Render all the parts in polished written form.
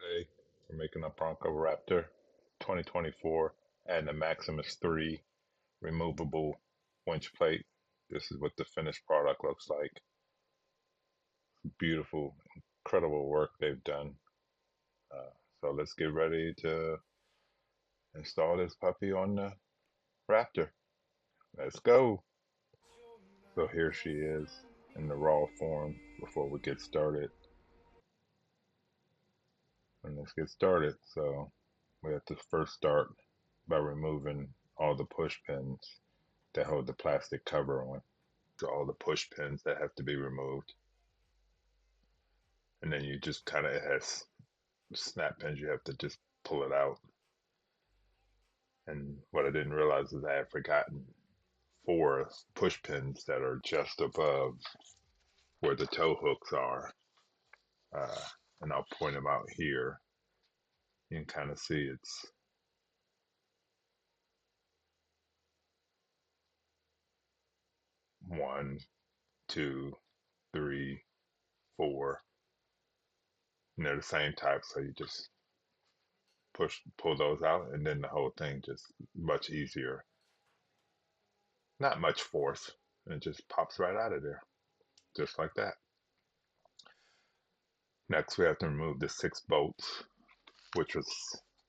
Today, we're making a Bronco Raptor 2024 and the Maximus-3 removable winch plate. This is what the finished product looks like. Beautiful, incredible work they've done. So let's get ready to install this puppy on the Raptor. Let's go. So here she is in the raw form before we get started. And let's get started. So we have to first start by removing all the push pins that hold the plastic cover on. So all the push pins that have to be removed. And then you just kind of, it has snap pins, you have to just pull it out. And what I didn't realize is I had forgotten 4 push pins that are just above where the tow hooks are. And I'll point them out here. You can kind of see it's 1, 2, 3, 4. And they're the same type, so you just pull those out, and then the whole thing just much easier. Not much force, and it just pops right out of there, just like that. Next, we have to remove the 6 bolts, which was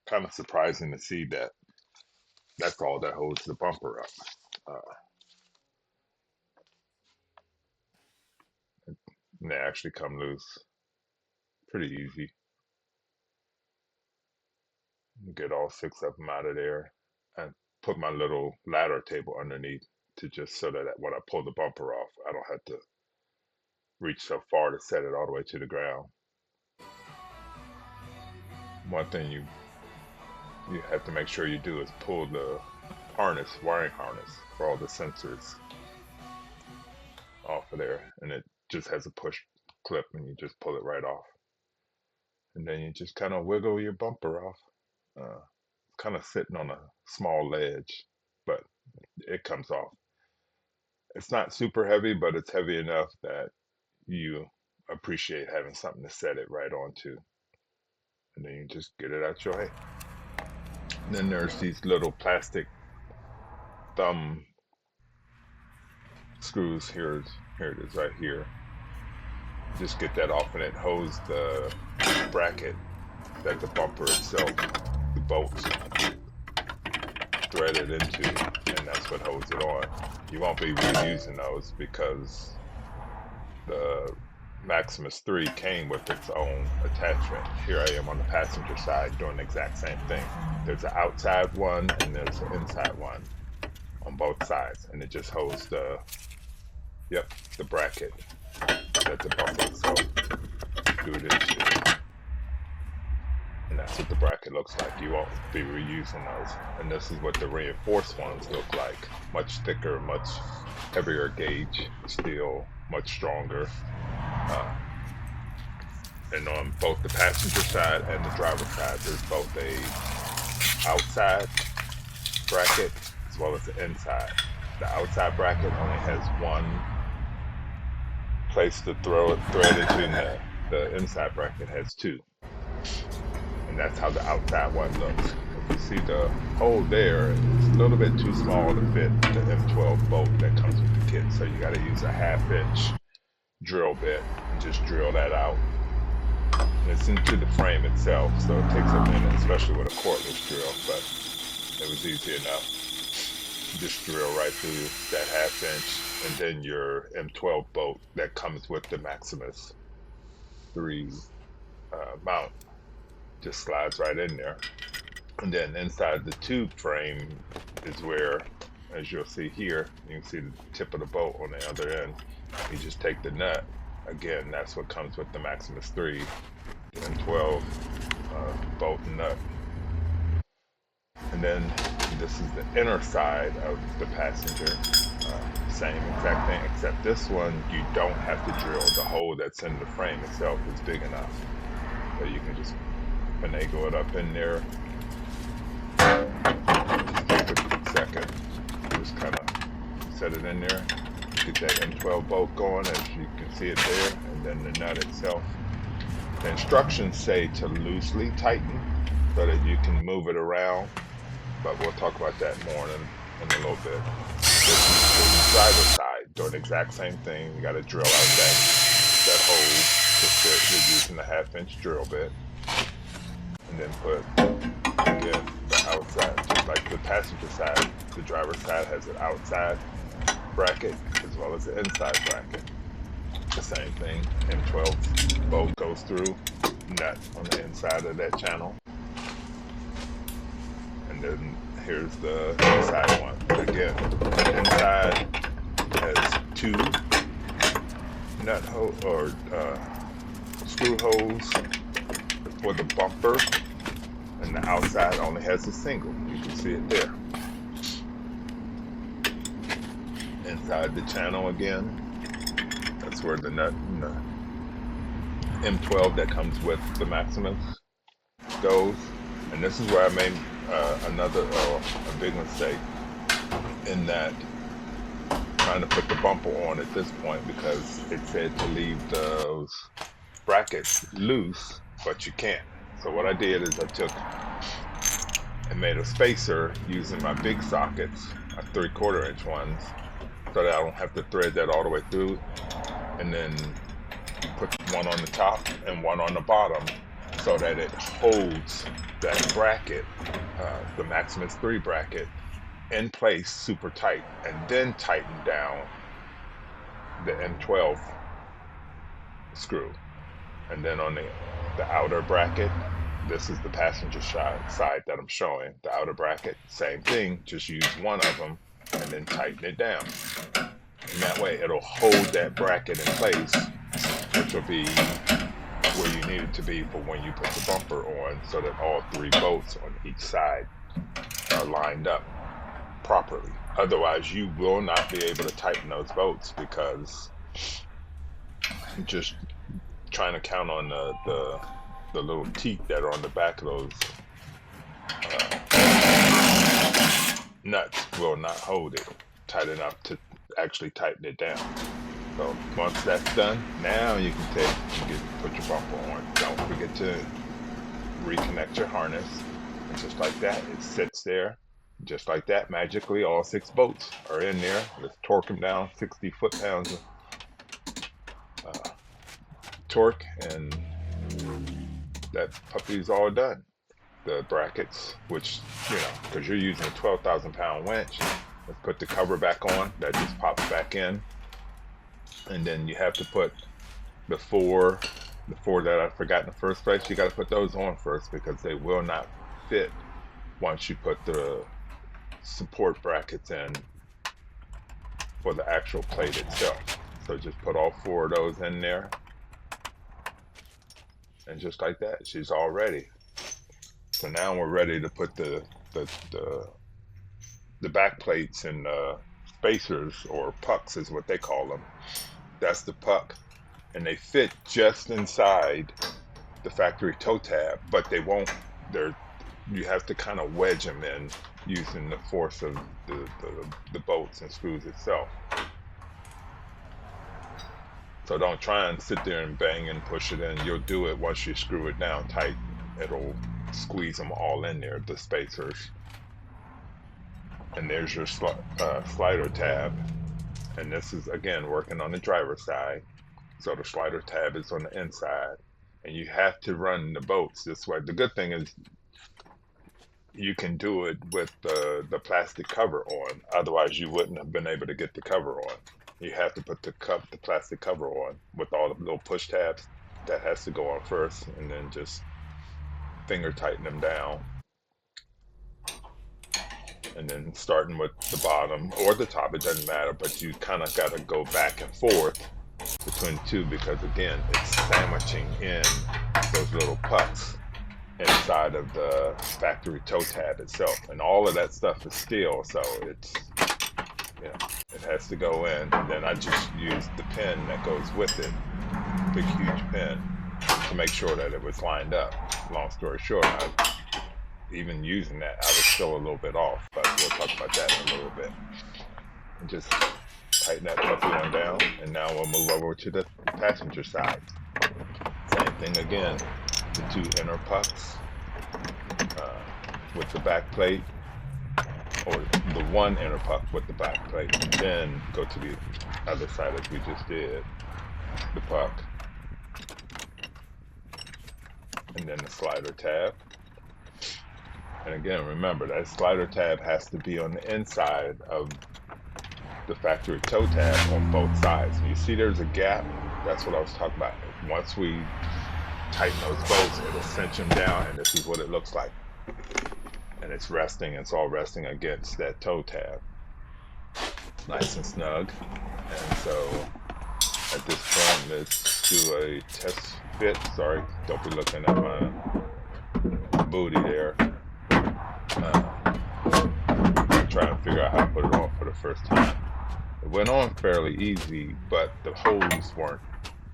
kind of surprising to see that that's all that holds the bumper up. And they actually come loose pretty easy. Get all 6 of them out of there and put my little ladder table underneath to just so that when I pull the bumper off, I don't have to reach so far to set it all the way to the ground. One thing you have to make sure you do is pull the wiring harness for all the sensors off of there, and it just has a push clip and you just pull it right off. And then you just kind of wiggle your bumper off. Kind of sitting on a small ledge, but it comes off. It's not super heavy, but it's heavy enough that you appreciate having something to set it right onto. And then you just get it out your way. And then there's these little plastic thumb screws. Here it is right here. Just get that off, and it holds the bracket that the bumper itself, the bolts, threaded into, and that's what holds it on. You won't be reusing those because the Maximus-3 came with its own attachment. Here I am on the passenger side doing the exact same thing. There's an outside one and there's an inside one on both sides, and it just holds the bracket that the bumper itself glued into. And that's what the bracket looks like. You won't be reusing those. And this is what the reinforced ones look like. Much thicker, much heavier gauge steel, much stronger. And on both the passenger side and the driver's side, there's both a outside bracket as well as the inside. The outside bracket only has one place to throw it, thread into, and the inside bracket has 2. And that's how the outside one looks. If you see the hole there, it's a little bit too small to fit the M12 bolt that comes with the kit. So you got to use a 1/2-inch drill bit and just drill that out. And it's into the frame itself, so it takes a minute, especially with a cordless drill, but it was easy enough. You just drill right through that 1/2 inch, and then your M12 bolt that comes with the Maximus-3 mount just slides right in there. And then inside the tube frame is where, as you'll see here, you can see the tip of the bolt on the other end. You just take the nut. Again, that's what comes with the Maximus-3 and 12 bolt and nut. And then this is the inner side of the passenger. Same exact thing, except this one you don't have to drill. The hole that's in the frame itself is big enough, so you can just finagle it up in there. Just take a second, just kind of set it in there. Get that M12 bolt going, as you can see it there, and then the nut itself. The instructions say to loosely tighten so that you can move it around, but we'll talk about that more in a little bit. This is the driver's side, doing the exact same thing. You got to drill out that hole to fit. You're using a 1/2-inch drill bit, and then put again the outside, just like the passenger side. The driver's side has an outside bracket as well as the inside bracket. The same thing. M12 bolt goes through, nut on the inside of that channel, and then here's the inside one. Again, the inside has 2 nut hole or screw holes for the bumper, and the outside only has a single. You can see it there. Inside the channel again, that's where the nut and the M12 that comes with the Maximus goes. And this is where I made a big mistake, in that trying to put the bumper on at this point, because it said to leave those brackets loose, but you can't. So what I did is I took and made a spacer using my big sockets, a 3/4 inch ones, so that I don't have to thread that all the way through, and then put one on the top and one on the bottom so that it holds that bracket, the Maximus-3 bracket, in place super tight, and then tighten down the M12 screw. And then on the outer bracket, this is the passenger side that I'm showing. The outer bracket, same thing, just use one of them and then tighten it down. And that way it'll hold that bracket in place, which will be where you need it to be for when you put the bumper on, so that all 3 bolts on each side are lined up properly. Otherwise, you will not be able to tighten those bolts, because just trying to count on the little teeth that are on the back of those nuts will not hold it tight enough to actually tighten it down. So once that's done, now you can put your bumper on. Don't forget to reconnect your harness. And just like that, it sits there. Just like that, magically all 6 bolts are in there. Let's torque them down, 60 foot-pounds of torque, and that puppy's all done. The brackets, which, because you're using a 12,000-pound winch, let's put the cover back on. That just pops back in. And then you have to put the four that I forgot in the first place. You got to put those on first, because they will not fit once you put the support brackets in for the actual plate itself. So just put all 4 of those in there, and just like that, she's all ready. So now we're ready to put the back plates and spacers, or pucks is what they call them. That's the puck, and they fit just inside the factory toe tab, but they won't. You have to kind of wedge them in using the force of the bolts and screws itself. So don't try and sit there and bang and push it in. You'll do it once you screw it down tight. It'll squeeze them all in there, the spacers. And there's your slider tab. And this is, again, working on the driver's side. So the slider tab is on the inside. And you have to run the bolts this way. The good thing is you can do it with the plastic cover on. Otherwise, you wouldn't have been able to get the cover on. You have to put the plastic cover on with all the little push tabs. That has to go on first, and then just finger tighten them down. And then starting with the bottom or the top, it doesn't matter, but you kind of got to go back and forth between the two, because again, it's sandwiching in those little pucks inside of the factory toe tab itself, and all of that stuff is steel, so it's, it has to go in. And then I just used the pin that goes with it, big huge pin, to make sure that it was lined up. Long story short, even using that, I was still a little bit off, but we'll talk about that in a little bit. And just tighten that puppy on down, and now we'll move over to the passenger side. Same thing again, the two inner pucks with the back plate, or the one inner puck with the back plate, and then go to the other side as we just did, the puck, and then the slider tab. And again, remember that slider tab has to be on the inside of the factory toe tab on both sides. You see there's a gap? That's what I was talking about. Once we tighten those bolts, it'll cinch them down, and this is what it looks like. And it's resting, it's all resting against that toe tab. Nice and snug. And so at this point, let's do a test fit. Sorry, don't be looking at my booty there. Trying to figure out how to put it on for the first time. It went on fairly easy, but the holes weren't,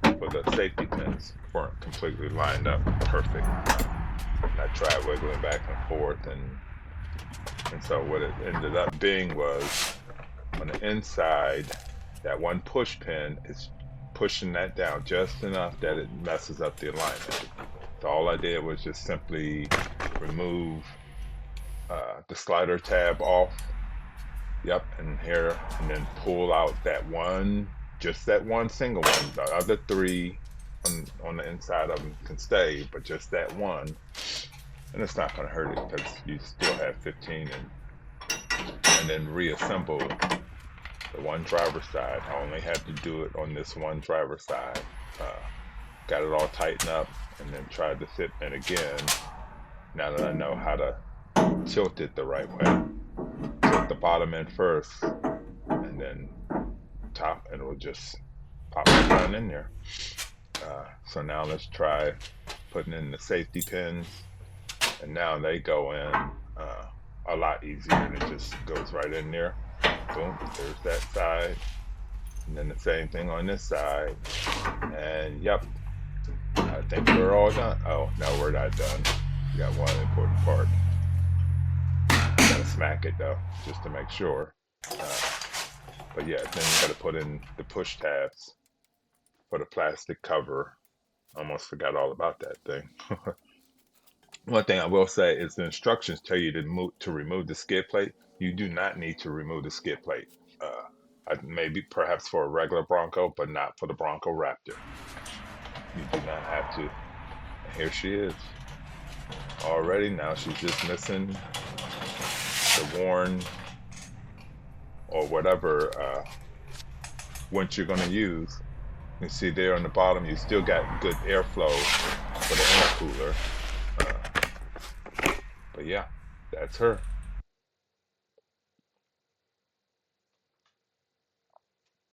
for the safety pins, weren't completely lined up perfect. And I tried wiggling back and forth, and so what it ended up being was, on the inside, that one push pin is pushing that down just enough that it messes up the alignment. So all I did was just simply remove the slider tab off. Yep, and here, and then pull out that one, just that one single one. The other three on the inside of them can stay, but just that one. And it's not going to hurt it because you still have 15. And then reassemble the one driver's side. I only had to do it on this one driver's side. Got it all tightened up, and then tried to fit in again. Now that I know how to tilt it the right way. Tilt the bottom end first, and then top, and it will just pop it down in there. So now let's try putting in the safety pins, and now they go in a lot easier, and it just goes right in there. Boom, there's that side, and then the same thing on this side, and yep, I think we're all done. Oh, no, we're not done. We got one important part. Gotta smack it though, just to make sure. But yeah, then you gotta put in the push tabs for the plastic cover. Almost forgot all about that thing. One thing I will say is the instructions tell you to remove the skid plate. You do not need to remove the skid plate. Maybe perhaps for a regular Bronco, but not for the Bronco Raptor. You do not have to. And here she is. Already, now she's just missing the worn or whatever winch you're going to use. You see there on the bottom, you still got good airflow for the intercooler. But yeah, that's her.